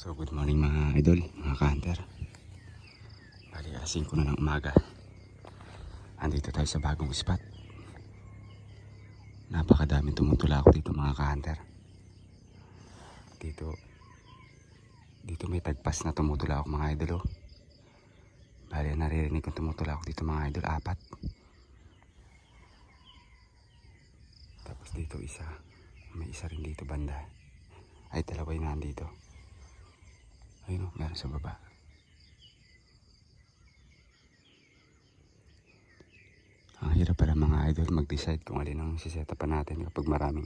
So good morning mga idol, mga ka-hunter. Bali alas 5 na ng umaga. Andito tayo sa bagong spot. Napakadaming tumutulak dito mga ka-hunter. Dito may tagpas na tumutulak mga idol. Bali naririnig kong tumutulak dito mga idol, 4. Tapos dito isa. May isa rin dito banda. Ay, dalawa yung nandito. Ayun o, meron sa baba. Ang hirap pala mga idol mag-decide kung alin ang sisetapan natin kapag maraming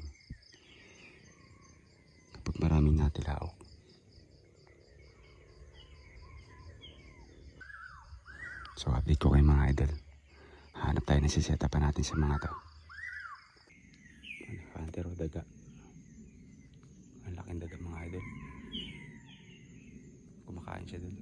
natilaok. So update ko kayo mga idol. Hanap tayo ng sisetapan natin sa mga to. Hunter o daga. Ang laking daga mga idol. Kumakain siya dun.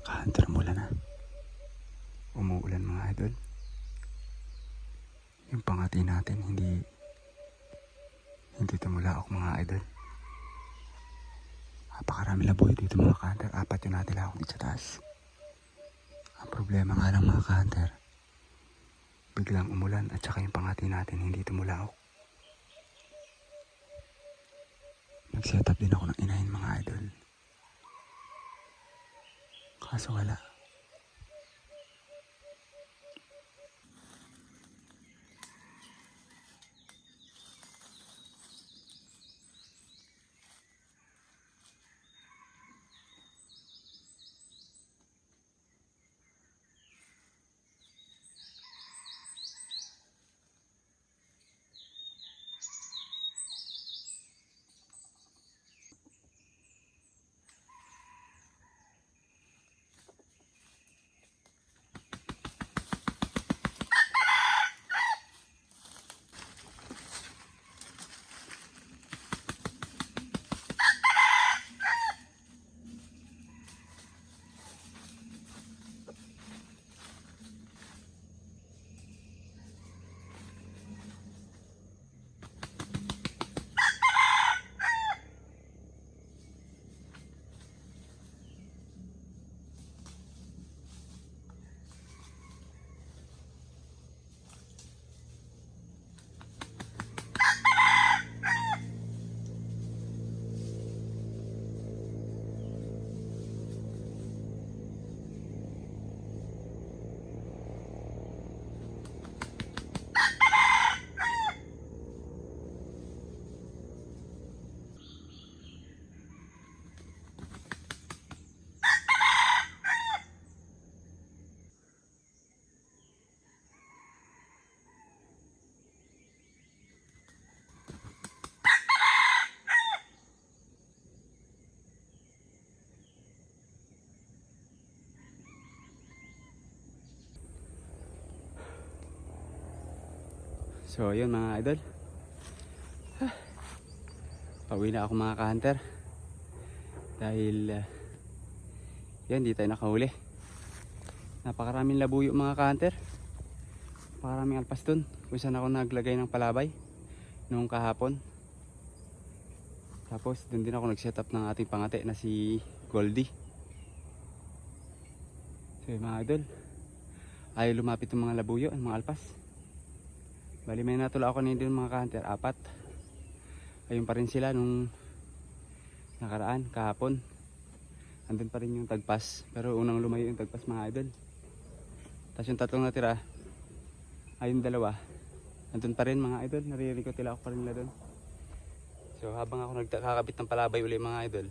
Ka-hunter, mula na. Umuulan mga idol. Yung pangati natin hindi tumulaok mga idol. Napakarami laboy dito mga ka-hunter. 4 yung natilaok dito sa taas. Ang problema nga lang mga ka-hunter, biglang umulan at saka yung pangati natin hindi tumulaok. Nag-set up din ako ng inahin mga idol. Kaso wala. So yun mga idol, pauwi na ako mga ka-hunter dahil Yan, di tayo nakahuli. Napakaraming labuyo mga ka-hunter. Napakaraming alpas dun kung saan ako naglagay ng palabay noong kahapon. Tapos dun din ako nag-setup ng ating pangate na si Goldie. So mga idol, ayaw lumapit yung mga labuyo, ang mga alpas. Bali may natula ako nito mga ka-hunter, 4. Ayun pa rin sila nung nakaraan, kahapon. Andun pa rin yung tagpas, pero unang lumayo yung tagpas mga idol. Tapos yung 3 natira, ayun 2, andun pa rin mga idol, naririkot nila ako pa rin nila dun. So habang ako nagkakabit ng palabay uli mga idol,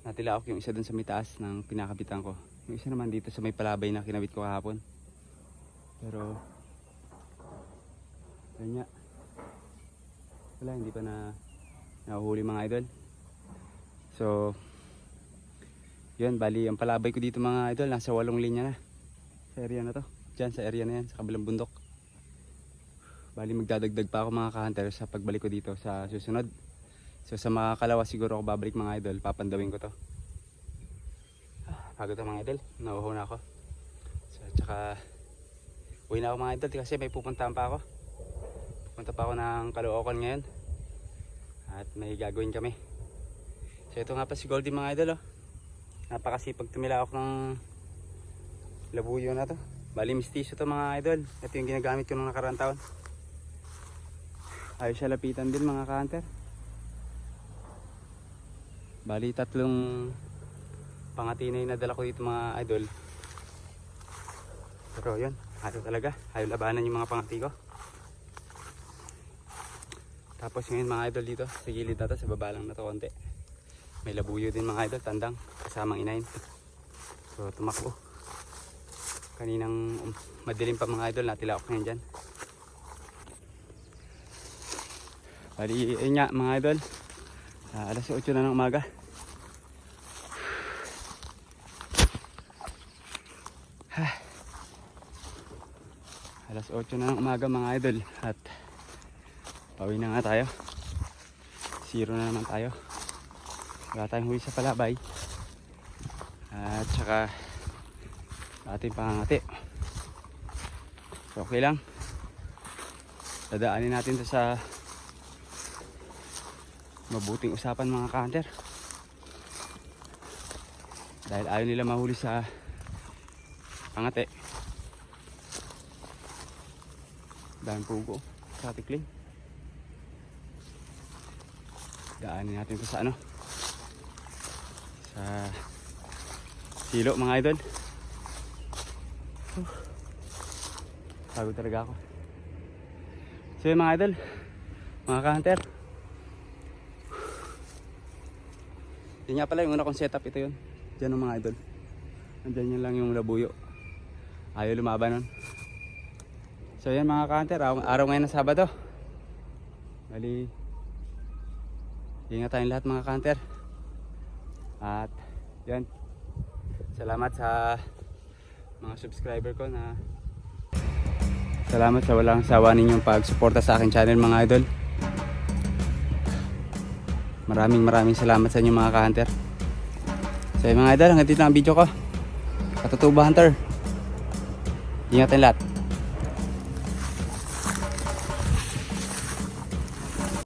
natila ako yung isa dun sa may taas ng pinakabitan ko. Yung isa naman dito sa may palabay na kinabit ko kahapon. Pero yun nga, wala, hindi pa na nahuhuli mga idol. So yun, bali ang palabay ko dito mga idol, nasa 8 linya na sa area na to. Diyan sa area na yan, sa kabilang bundok. Bali magdadagdag pa ako mga ka-hunter sa pagbalik ko dito sa susunod. So sa mga kalawa siguro ako babalik mga idol, papandawin ko to. Pagod na mga idol, nauho na ako. So tsaka uwi na ako mga idol kasi may pupuntahan pa ako. Pupunta pa ako ng Caloocan ngayon. At may gagawin kami. So ito nga pa si Goldie mga idol oh. Napakasipag tumila ako ng labuyo na to. Bali mistiso to mga idol. Ito yung ginagamit ko nung nakaraang taon. Ayos siya lapitan din mga ka-hunter. Bali 3 pangatinay na dala ko dito mga idol. Pero yun, ayaw talaga. Ayaw labanan yung mga pangati ko. Tapos ngayon mga idol dito sa gilid na to, sa baba lang na to konti. May labuyo din mga idol, tandang, kasamang inahin. So tumakbo. Kaninang madilim pa mga idol, natila ako ngayon dyan. Bali, yun nga mga idol, alas 8 na ng umaga. Alas 8 na ng umaga mga idol. At pauwi na nga tayo. 0 na naman tayo. Wala tayong huli sa palabay. At saka ating pangangati. So okay lang. Dadaanin natin to sa mabuting usapan mga ka-hunter. Dahil ayaw nila mahuli sa pangate. Dahil pugo sa tikling. Daanin natin to sa ano, sa silo mga idol. Pagod talaga ako. So yun mga idol, mga ka-hunter, yun nga pala yung una kong setup, ito yun. Diyan mga idol, andyan yun lang yung labuyo. Ayaw lumaban nun. So yan mga ka-hunter, araw ngayon na Sabado. Bali, ingat tayong lahat mga ka-hunter. At yan, salamat sa mga subscriber ko na salamat sa walang sawa ninyong pagsuporta sa aking channel mga idol. Maraming salamat sa inyo mga ka-hunter. So mga idol, hanggang dito ang video ko. Katutubo Hunter, ingat tayong lahat.